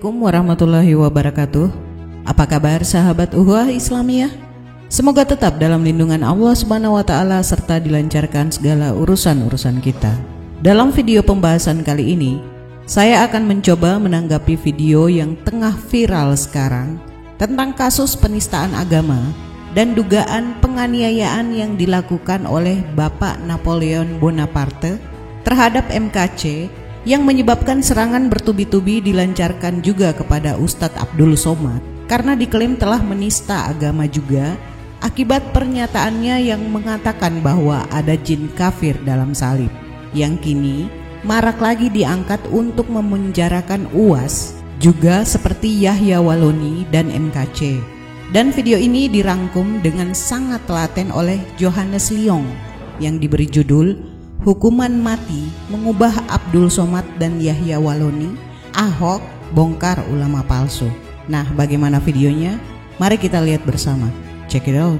Assalamualaikum warahmatullahi wabarakatuh. Apa kabar sahabat Ukhuwah Islamiyah? Semoga tetap dalam lindungan Allah Subhanahu wa taala serta dilancarkan segala urusan-urusan kita. Dalam video pembahasan kali ini, saya akan mencoba menanggapi video yang tengah viral sekarang tentang kasus penistaan agama dan dugaan penganiayaan yang dilakukan oleh Bapak Napoleon Bonaparte terhadap MKC yang menyebabkan serangan bertubi-tubi dilancarkan juga kepada Ustadz Abdul Somad karena diklaim telah menista agama juga akibat pernyataannya yang mengatakan bahwa ada jin kafir dalam salib, yang kini marak lagi diangkat untuk memenjarakan UAS juga seperti Yahya Waloni dan MKC. Dan video ini dirangkum dengan sangat telaten oleh Johannes Liong yang diberi judul Hukuman Mati Mengubah Abdul Somad dan Yahya Waloni, Ahok Bongkar Ulama Palsu. Nah, bagaimana videonya? Mari kita lihat bersama. Check it out.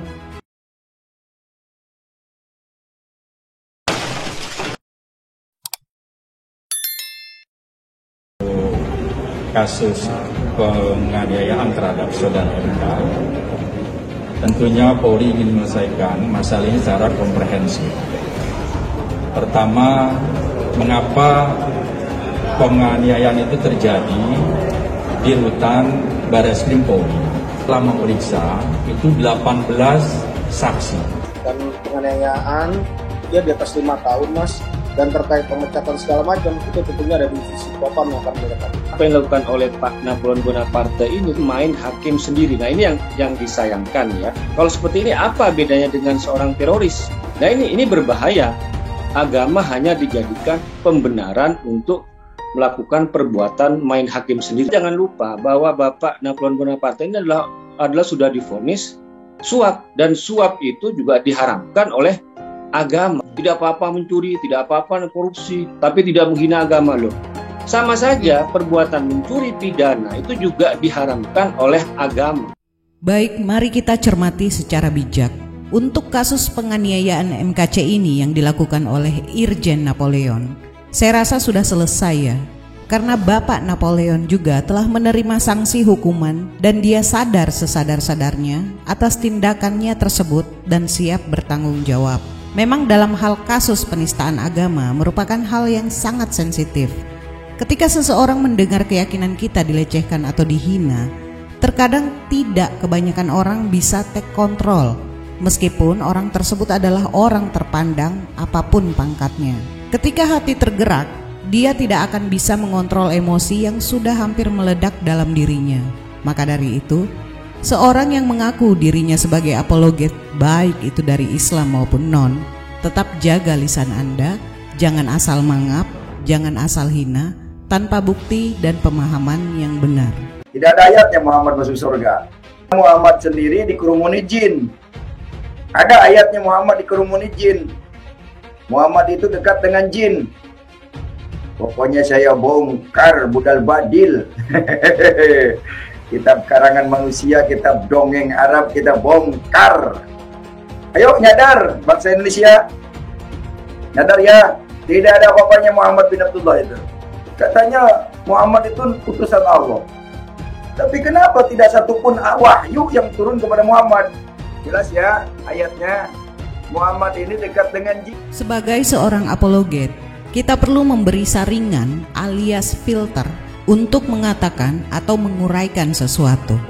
Kasus penganiayaan terhadap saudara MK, tentunya Polri ingin menyelesaikan masalah ini secara komprehensif. Pertama, mengapa penganiayaan itu terjadi di rutan Barreskrim Polri? Setelah memeriksa itu 18 saksi. Dan penganiayaan dia di atas 5 tahun, Mas. Dan terkait pemecatan segala macam itu tentunya ada divisi Propam yang akan melakukan. Apa yang dilakukan oleh Pak Napoleon Bonaparte ini main hakim sendiri. Nah, ini yang disayangkan ya. Kalau seperti ini apa bedanya dengan seorang teroris? Nah, ini berbahaya. Agama hanya dijadikan pembenaran untuk melakukan perbuatan main hakim sendiri. Jangan lupa bahwa Bapak Napoleon Bonaparte ini adalah sudah divonis suap, dan suap itu juga diharamkan oleh agama. Tidak apa-apa mencuri, tidak apa-apa korupsi, tapi tidak menghina agama loh. Sama saja perbuatan mencuri pidana itu juga diharamkan oleh agama. Baik, mari kita cermati secara bijak. Untuk kasus penganiayaan MKC ini yang dilakukan oleh Irjen Napoleon, saya rasa sudah selesai ya. Karena Bapak Napoleon juga telah menerima sanksi hukuman dan dia sadar sesadar-sadarnya atas tindakannya tersebut dan siap bertanggung jawab. Memang dalam hal kasus penistaan agama merupakan hal yang sangat sensitif. Ketika seseorang mendengar keyakinan kita dilecehkan atau dihina, terkadang tidak kebanyakan orang bisa take control, meskipun orang tersebut adalah orang terpandang apapun pangkatnya. Ketika hati tergerak, dia tidak akan bisa mengontrol emosi yang sudah hampir meledak dalam dirinya. Maka dari itu, seorang yang mengaku dirinya sebagai apologet, baik itu dari Islam maupun non, tetap jaga lisan Anda, jangan asal mangap, jangan asal hina, tanpa bukti dan pemahaman yang benar. Tidak ada ayatnya Muhammad masuk surga. Muhammad sendiri dikerumuni jin. Ada ayatnya Muhammad dikerumuni jin. Muhammad itu dekat dengan jin. Pokoknya saya bongkar budal badil. Kitab karangan manusia, kitab dongeng Arab kita bongkar. Ayo nyadar bangsa Indonesia. Nyadar ya, tidak ada apa-apanya Muhammad bin Abdullah itu. Katanya Muhammad itu utusan Allah. Tapi kenapa tidak satupun wahyu yang turun kepada Muhammad? Jelas ya ayatnya, Muhammad ini dekat dengan jin. Sebagai seorang apologet, kita perlu memberi saringan alias filter untuk mengatakan atau menguraikan sesuatu.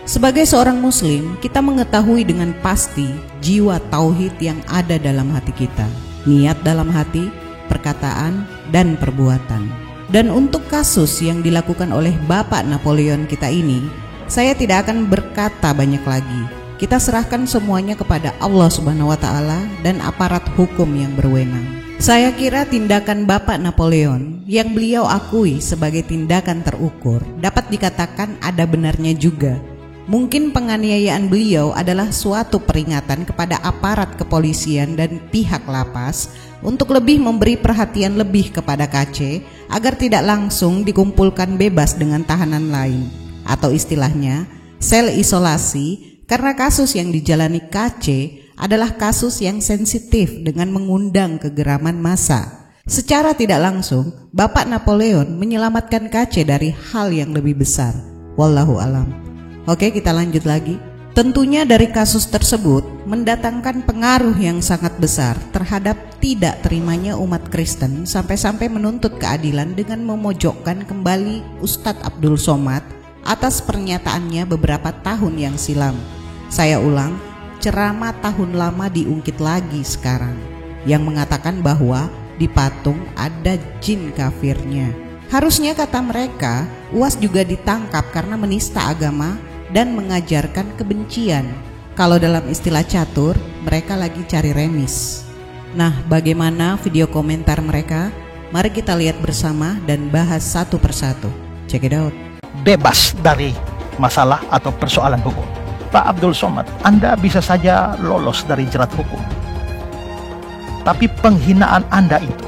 Sebagai seorang muslim, kita mengetahui dengan pasti jiwa tauhid yang ada dalam hati kita, niat dalam hati, perkataan, dan perbuatan. Dan untuk kasus yang dilakukan oleh Bapak Napoleon kita ini, saya tidak akan berkata banyak lagi. Kita serahkan semuanya kepada Allah Subhanahu wa taala dan aparat hukum yang berwenang. Saya kira tindakan Bapak Napoleon yang beliau akui sebagai tindakan terukur dapat dikatakan ada benarnya juga. Mungkin penganiayaan beliau adalah suatu peringatan kepada aparat kepolisian dan pihak lapas untuk lebih memberi perhatian lebih kepada KC agar tidak langsung dikumpulkan bebas dengan tahanan lain, atau istilahnya sel isolasi, karena kasus yang dijalani KC adalah kasus yang sensitif dengan mengundang kegeraman massa. Secara tidak langsung, Bapak Napoleon menyelamatkan KC dari hal yang lebih besar. Wallahu alam. Oke, kita lanjut lagi. Tentunya dari kasus tersebut mendatangkan pengaruh yang sangat besar terhadap tidak terimanya umat Kristen sampai-sampai menuntut keadilan dengan memojokkan kembali Ustadz Abdul Somad atas pernyataannya beberapa tahun yang silam. Saya ulang, ceramah tahun lama diungkit lagi sekarang yang mengatakan bahwa di patung ada jin kafirnya. Harusnya kata mereka, UAS juga ditangkap karena menista agama dan mengajarkan kebencian. Kalau dalam istilah catur, mereka lagi cari remis. Nah, bagaimana video komentar mereka? Mari kita lihat bersama dan bahas satu persatu. Check it out. Bebas dari masalah atau persoalan hukum. Pak Abdul Somad, Anda bisa saja lolos dari jerat hukum. Tapi penghinaan Anda itu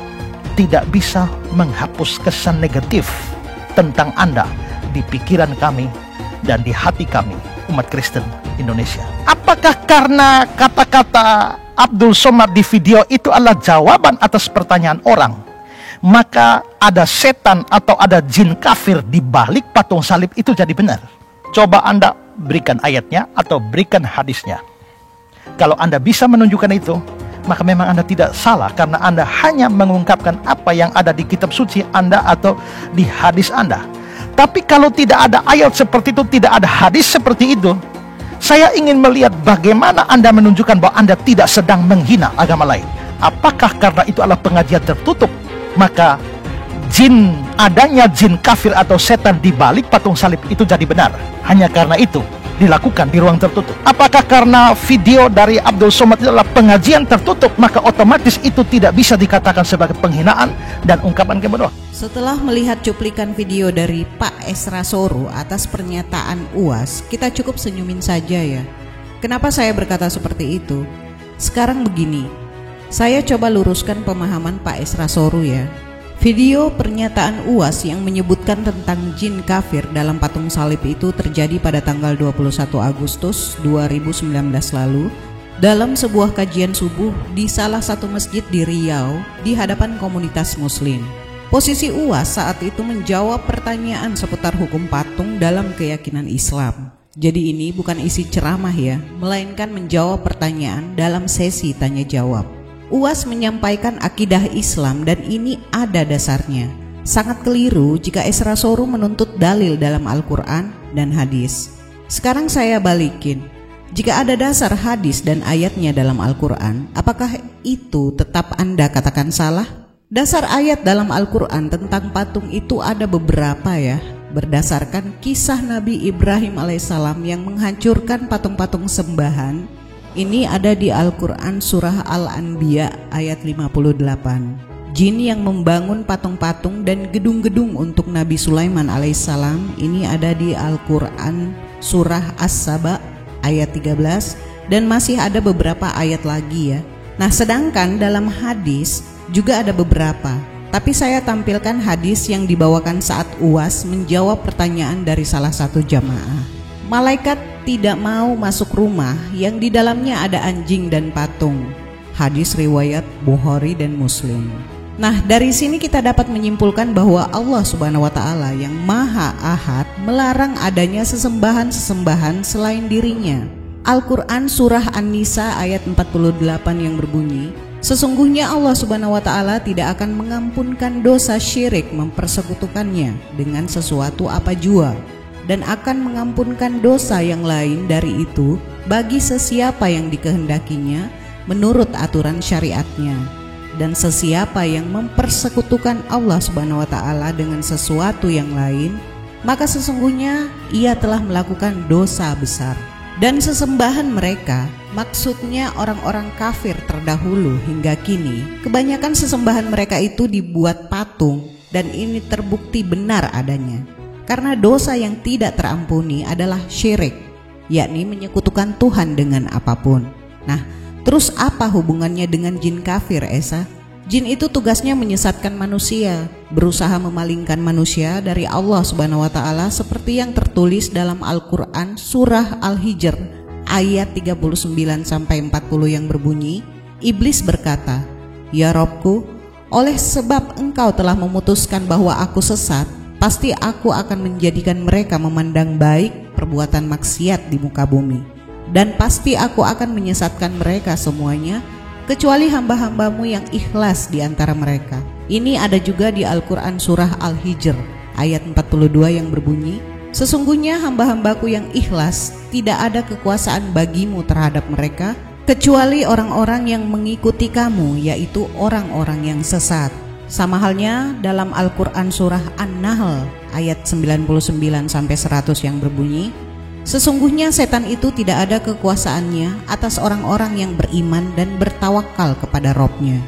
tidak bisa menghapus kesan negatif tentang Anda di pikiran kami dan di hati kami, umat Kristen Indonesia. Apakah karena kata-kata Abdul Somad di video itu adalah jawaban atas pertanyaan orang, maka ada setan atau ada jin kafir di balik patung salib itu jadi benar? Coba Anda berikan ayatnya atau berikan hadisnya. Kalau Anda bisa menunjukkan itu, maka memang Anda tidak salah, karena Anda hanya mengungkapkan apa yang ada di kitab suci Anda atau di hadis Anda. Tapi kalau tidak ada ayat seperti itu, tidak ada hadis seperti itu, saya ingin melihat bagaimana Anda menunjukkan bahwa Anda tidak sedang menghina agama lain. Apakah karena itu adalah pengajian tertutup, maka adanya jin kafir atau setan di balik patung salib itu jadi benar? Hanya karena itu dilakukan di ruang tertutup. Apakah karena video dari Abdul Somad itu adalah pengajian tertutup, maka otomatis itu tidak bisa dikatakan sebagai penghinaan dan ungkapan kebodohan? Setelah melihat cuplikan video dari Pak Esra Soru atas pernyataan UAS, kita cukup senyumin saja ya. Kenapa saya berkata seperti itu? Sekarang begini, saya coba luruskan pemahaman Pak Esra Soru ya. Video pernyataan UAS yang menyebutkan tentang jin kafir dalam patung salib itu terjadi pada tanggal 21 Agustus 2019 lalu dalam sebuah kajian subuh di salah satu masjid di Riau di hadapan komunitas muslim. Posisi UAS saat itu menjawab pertanyaan seputar hukum patung dalam keyakinan Islam. Jadi ini bukan isi ceramah ya, melainkan menjawab pertanyaan dalam sesi tanya jawab. UAS menyampaikan akidah Islam dan ini ada dasarnya. Sangat keliru jika Esra Soru menuntut dalil dalam Al-Quran dan hadis. Sekarang saya balikin, jika ada dasar hadis dan ayatnya dalam Al-Quran, apakah itu tetap Anda katakan salah? Dasar ayat dalam Al-Quran tentang patung itu ada beberapa ya, berdasarkan kisah Nabi Ibrahim alaihissalam yang menghancurkan patung-patung sembahan. Ini ada di Al-Quran surah Al-Anbiya ayat 58. Jin yang membangun patung-patung dan gedung-gedung untuk Nabi Sulaiman alaihissalam, ini ada di Al-Quran surah As-Saba ayat 13, dan masih ada beberapa ayat lagi ya. Nah, sedangkan dalam hadis juga ada beberapa, tapi saya tampilkan hadis yang dibawakan saat UAS menjawab pertanyaan dari salah satu jamaah. Malaikat tidak mau masuk rumah yang di dalamnya ada anjing dan patung. Hadis riwayat Bukhari dan Muslim. Nah, dari sini kita dapat menyimpulkan bahwa Allah Subhanahu wa taala yang Maha Ahad melarang adanya sesembahan-sesembahan selain dirinya. Al-Qur'an surah An-Nisa ayat 48 yang berbunyi, sesungguhnya Allah Subhanahu wa taala tidak akan mengampunkan dosa syirik mempersekutukannya dengan sesuatu apa jua, dan akan mengampunkan dosa yang lain dari itu bagi sesiapa yang dikehendakinya menurut aturan syariatnya. Dan sesiapa yang mempersekutukan Allah Subhanahu wa taala dengan sesuatu yang lain, maka sesungguhnya ia telah melakukan dosa besar. Dan sesembahan mereka, maksudnya orang-orang kafir terdahulu hingga kini, kebanyakan sesembahan mereka itu dibuat patung, dan ini terbukti benar adanya. Karena dosa yang tidak terampuni adalah syirik, yakni menyekutukan Tuhan dengan apapun. Nah, terus apa hubungannya dengan jin kafir, Esa? Jin itu tugasnya menyesatkan manusia, berusaha memalingkan manusia dari Allah Subhanahu wa taala seperti yang tertulis dalam Al-Qur'an surah Al-Hijr ayat 39 sampai 40 yang berbunyi, iblis berkata, "Ya Robku, oleh sebab engkau telah memutuskan bahwa aku sesat, pasti aku akan menjadikan mereka memandang baik perbuatan maksiat di muka bumi, dan pasti aku akan menyesatkan mereka semuanya, kecuali hamba-hambamu yang ikhlas di antara mereka. Ini ada juga di Al-Quran surah Al-Hijr ayat 42 yang berbunyi, sesungguhnya hamba-hambaku yang ikhlas, tidak ada kekuasaan bagimu terhadap mereka, kecuali orang-orang yang mengikuti kamu, yaitu orang-orang yang sesat. Sama halnya dalam Al-Quran surah An-Nahl ayat 99-100 yang berbunyi, sesungguhnya setan itu tidak ada kekuasaannya atas orang-orang yang beriman dan bertawakal kepada Robnya.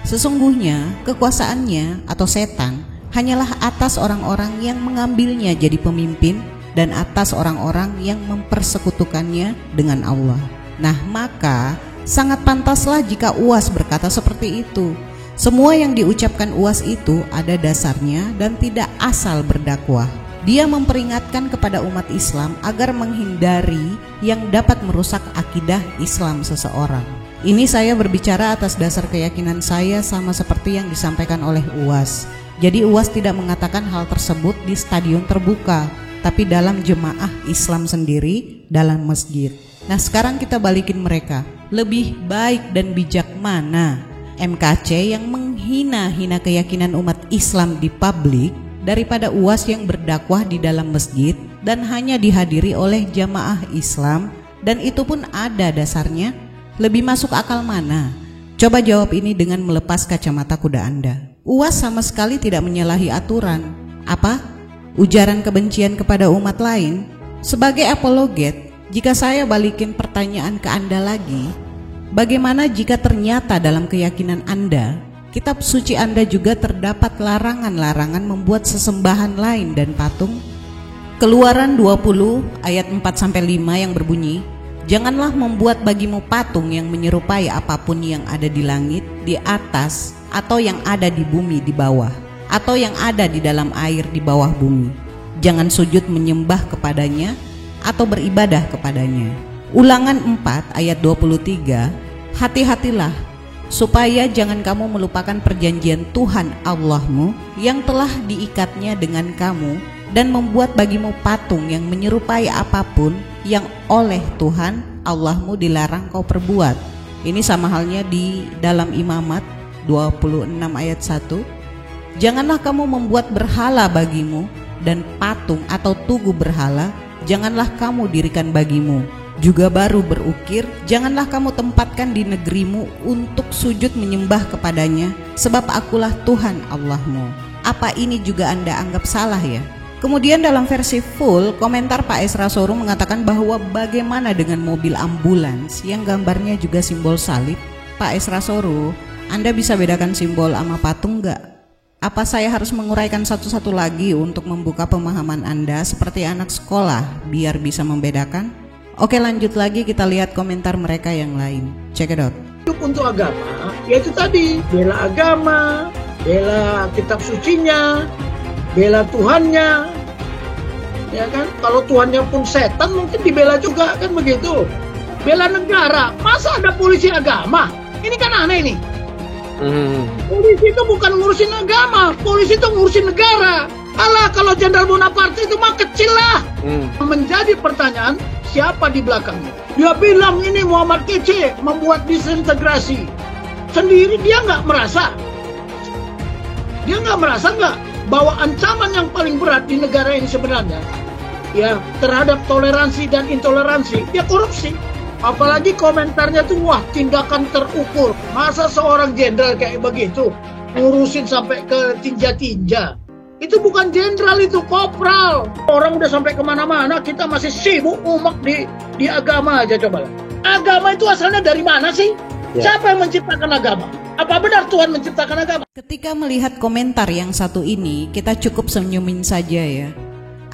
Sesungguhnya kekuasaannya atau setan hanyalah atas orang-orang yang mengambilnya jadi pemimpin dan atas orang-orang yang mempersekutukannya dengan Allah. Nah, maka sangat pantaslah jika UAS berkata seperti itu. Semua yang diucapkan UAS itu ada dasarnya dan tidak asal berdakwah. Dia memperingatkan kepada umat Islam agar menghindari yang dapat merusak akidah Islam seseorang. Ini saya berbicara atas dasar keyakinan saya sama seperti yang disampaikan oleh UAS. Jadi UAS tidak mengatakan hal tersebut di stadion terbuka, tapi dalam jemaah Islam sendiri dalam masjid. Nah, sekarang kita balikin mereka. Lebih baik dan bijak mana MKC yang menghina-hina keyakinan umat Islam di publik daripada UAS yang berdakwah di dalam masjid dan hanya dihadiri oleh jamaah Islam, dan itu pun ada dasarnya? Lebih masuk akal mana? Coba jawab ini dengan melepas kacamata kuda Anda. UAS sama sekali tidak menyalahi aturan. Apa? Ujaran kebencian kepada umat lain? Sebagai apologet, jika saya balikin pertanyaan ke Anda lagi, bagaimana jika ternyata dalam keyakinan Anda, kitab suci Anda juga terdapat larangan-larangan membuat sesembahan lain dan patung? Keluaran 20 ayat 4-5 yang berbunyi, janganlah membuat bagimu patung yang menyerupai apapun yang ada di langit, di atas, atau yang ada di bumi di bawah, atau yang ada di dalam air di bawah bumi. Jangan sujud menyembah kepadanya atau beribadah kepadanya. Ulangan 4 ayat 23, hati-hatilah supaya jangan kamu melupakan perjanjian Tuhan Allahmu yang telah diikatnya dengan kamu, dan membuat bagimu patung yang menyerupai apapun yang oleh Tuhan Allahmu dilarang kau perbuat. Ini sama halnya di dalam Imamat 26 ayat 1. Janganlah kamu membuat berhala bagimu, dan patung atau tugu berhala janganlah kamu dirikan bagimu. Juga baru berukir, janganlah kamu tempatkan di negerimu untuk sujud menyembah kepadanya, sebab akulah Tuhan Allahmu. Apa ini juga Anda anggap salah ya? Kemudian dalam versi full, komentar Pak Esra Soru mengatakan bahwa bagaimana dengan mobil ambulans yang gambarnya juga simbol salib? Pak Esra Soru, Anda bisa bedakan simbol sama patung nggak? Apa saya harus menguraikan satu-satu lagi untuk membuka pemahaman Anda seperti anak sekolah biar bisa membedakan? Oke, lanjut lagi, kita lihat komentar mereka yang lain. Check it out. Untuk agama, yaitu tadi, bela agama, bela kitab sucinya, bela Tuhannya, ya kan? Kalau Tuhannya pun setan mungkin dibela juga, kan begitu. Bela negara, masa ada polisi agama? Ini kan aneh nih. Polisi itu bukan ngurusin agama, polisi itu ngurusin negara. Alah, kalau Jenderal Bonaparte itu mah kecil lah. Menjadi pertanyaan, siapa di belakangnya? Dia bilang ini Muhammad Kece membuat disintegrasi. Sendiri dia nggak merasa. Dia nggak merasa nggak bahwa ancaman yang paling berat di negara ini sebenarnya ya terhadap toleransi dan intoleransi ya korupsi. Apalagi komentarnya tuh wah tindakan terukur. Masa seorang jenderal kayak begitu ngurusin sampai ke tinja-tinja? Itu bukan jenderal, itu kopral. Orang udah sampai kemana-mana, kita masih sibuk umak di agama aja. Coba, agama itu asalnya dari mana sih? Siapa yang menciptakan agama? Apa benar Tuhan menciptakan agama? Ketika melihat komentar yang satu ini, kita cukup senyumin saja ya.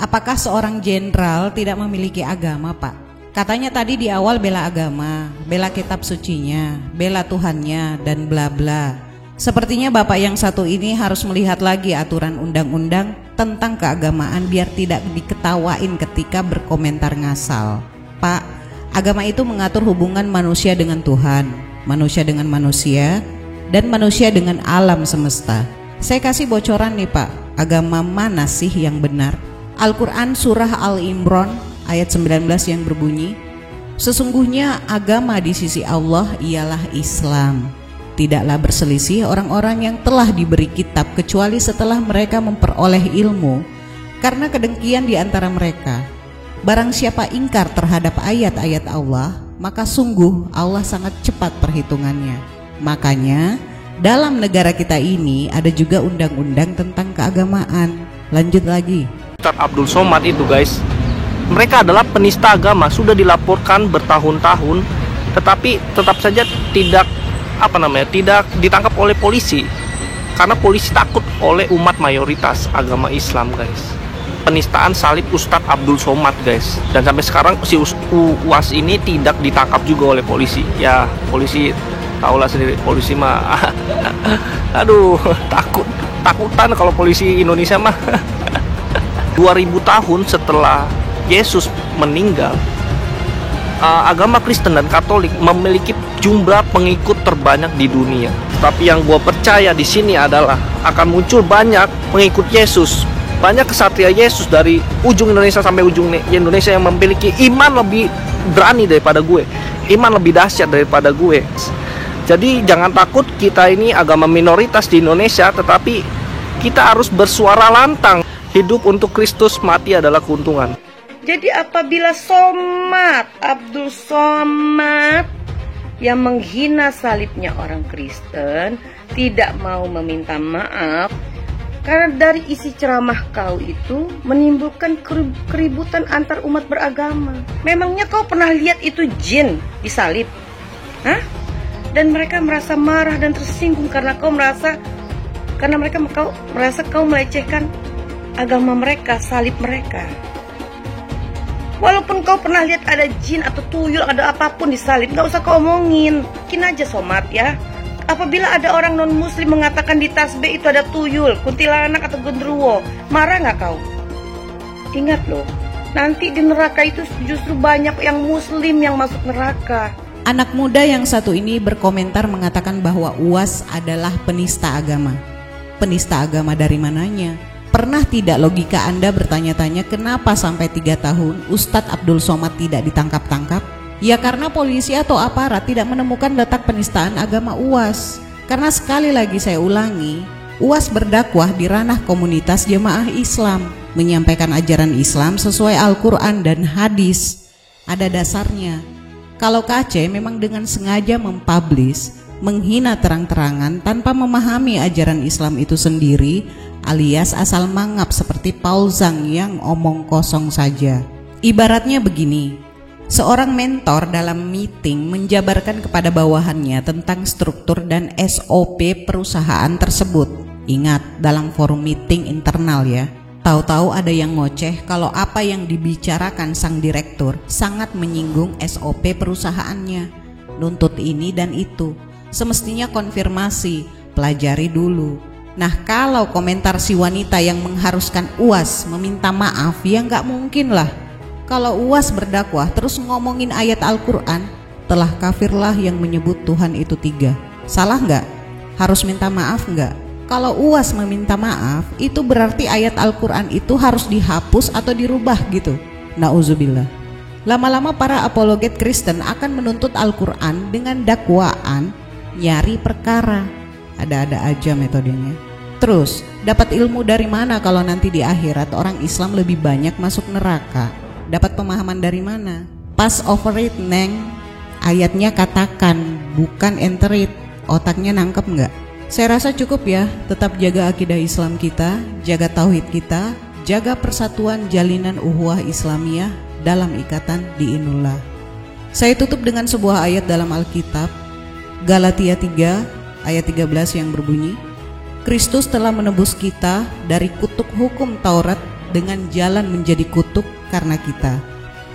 Apakah seorang jenderal tidak memiliki agama, Pak? Katanya tadi di awal bela agama, bela kitab sucinya, bela Tuhannya, dan bla bla. Sepertinya Bapak yang satu ini harus melihat lagi aturan undang-undang tentang keagamaan biar tidak diketawain ketika berkomentar ngasal. Pak, agama itu mengatur hubungan manusia dengan Tuhan, manusia dengan manusia, dan manusia dengan alam semesta. Saya kasih bocoran nih Pak, agama mana sih yang benar? Al-Quran surah Al-Imran ayat 19 yang berbunyi, sesungguhnya agama di sisi Allah ialah Islam. Tidaklah berselisih orang-orang yang telah diberi kitab kecuali setelah mereka memperoleh ilmu, karena kedengkian di antara mereka. Barang siapa ingkar terhadap ayat-ayat Allah, maka sungguh Allah sangat cepat perhitungannya. Makanya dalam negara kita ini ada juga undang-undang tentang keagamaan. Lanjut lagi. Ustadz Abdul Somad itu guys, mereka adalah penista agama, sudah dilaporkan bertahun-tahun, tetapi tetap saja tidak ditangkap oleh polisi, karena polisi takut oleh umat mayoritas agama Islam guys. Penistaan salib Ustadz Abdul Somad guys, dan sampai sekarang si UAS ini tidak ditangkap juga oleh polisi. Ya polisi tahulah sendiri, polisi mah aduh takutan kalau polisi Indonesia mah. 2000 tahun setelah Yesus meninggal, agama Kristen dan Katolik memiliki jumlah pengikut terbanyak di dunia. Tapi yang gue percaya di sini adalah akan muncul banyak pengikut Yesus, banyak kesatria Yesus dari ujung Indonesia sampai ujung Indonesia yang memiliki iman lebih berani daripada gue, iman lebih dahsyat daripada gue. Jadi jangan takut, kita ini agama minoritas di Indonesia, tetapi kita harus bersuara lantang. Hidup untuk Kristus, mati adalah keuntungan. Jadi apabila Somad, Abdul Somad yang menghina salibnya orang Kristen tidak mau meminta maaf, karena dari isi ceramah kau itu menimbulkan keributan antar umat beragama. Memangnya kau pernah lihat itu jin disalib? Hah? Dan mereka merasa marah dan tersinggung karena mereka merasa kau melecehkan agama mereka, salib mereka. Walaupun kau pernah lihat ada jin atau tuyul, ada apapun di salib, gak usah kau omongin. Mungkin aja Somad ya, apabila ada orang non muslim mengatakan di tasbih itu ada tuyul, kuntilanak atau genderuwo, marah gak kau? Ingat loh, nanti di neraka itu justru banyak yang muslim yang masuk neraka. Anak muda yang satu ini berkomentar mengatakan bahwa UAS adalah penista agama. Penista agama dari mananya? Pernah tidak logika Anda bertanya-tanya kenapa sampai 3 tahun Ustadz Abdul Somad tidak ditangkap-tangkap? Ya karena polisi atau aparat tidak menemukan letak penistaan agama UAS. Karena sekali lagi saya ulangi, UAS berdakwah di ranah komunitas jemaah Islam, menyampaikan ajaran Islam sesuai Al-Quran dan hadis. Ada dasarnya. Kalau KC memang dengan sengaja mempublish, menghina terang-terangan tanpa memahami ajaran Islam itu sendiri, alias asal mangap seperti Paul Zhang yang omong kosong saja. Ibaratnya begini, seorang mentor dalam meeting menjabarkan kepada bawahannya tentang struktur dan SOP perusahaan tersebut. Ingat, dalam forum meeting internal ya. Tahu-tahu ada yang ngoceh kalau apa yang dibicarakan sang direktur sangat menyinggung SOP perusahaannya, nuntut ini dan itu. Semestinya konfirmasi, pelajari dulu. Nah kalau komentar si wanita yang mengharuskan UAS meminta maaf, ya nggak mungkin lah. Kalau UAS berdakwah terus ngomongin ayat Al-Quran, telah kafirlah yang menyebut Tuhan itu 3. Salah nggak? Harus minta maaf nggak? Kalau UAS meminta maaf, itu berarti ayat Al-Quran itu harus dihapus atau dirubah gitu. Nauzubillah. Lama-lama para apologet Kristen akan menuntut Al-Quran dengan dakwaan nyari perkara. Ada-ada aja metodenya. Terus, dapat ilmu dari mana kalau nanti di akhirat orang Islam lebih banyak masuk neraka? Dapat pemahaman dari mana? Pass over it, Neng. Ayatnya katakan, bukan enter it. Otaknya nangkep nggak? Saya rasa cukup ya. Tetap jaga akidah Islam kita, jaga tauhid kita, jaga persatuan jalinan uhuwah Islamiyah dalam ikatan diinullah. Saya tutup dengan sebuah ayat dalam Alkitab, Galatia 3 ayat 13 yang berbunyi, Kristus telah menebus kita dari kutuk hukum Taurat dengan jalan menjadi kutuk karena kita.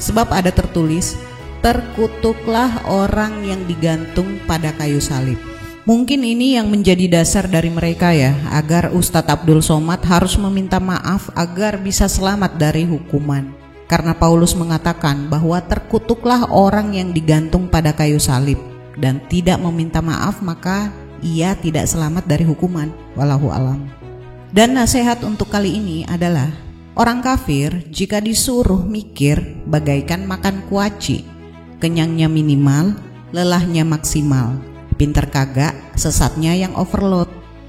Sebab ada tertulis, terkutuklah orang yang digantung pada kayu salib. Mungkin ini yang menjadi dasar dari mereka ya, agar Ustadz Abdul Somad harus meminta maaf agar bisa selamat dari hukuman. Karena Paulus mengatakan bahwa terkutuklah orang yang digantung pada kayu salib, dan tidak meminta maaf maka ia tidak selamat dari hukuman. Wallahu alam. Dan nasihat untuk kali ini adalah, orang kafir jika disuruh mikir bagaikan makan kuaci, kenyangnya minimal, lelahnya maksimal, pinter kagak, sesatnya yang overload.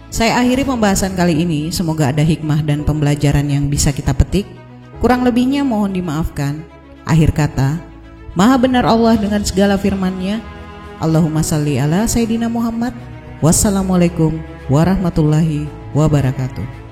Saya akhiri pembahasan kali ini, semoga ada hikmah dan pembelajaran yang bisa kita petik. Kurang lebihnya mohon dimaafkan. Akhir kata, Maha benar Allah dengan segala firman-Nya. Allahumma salli ala Sayyidina Muhammad. Wassalamualaikum warahmatullahi wabarakatuh.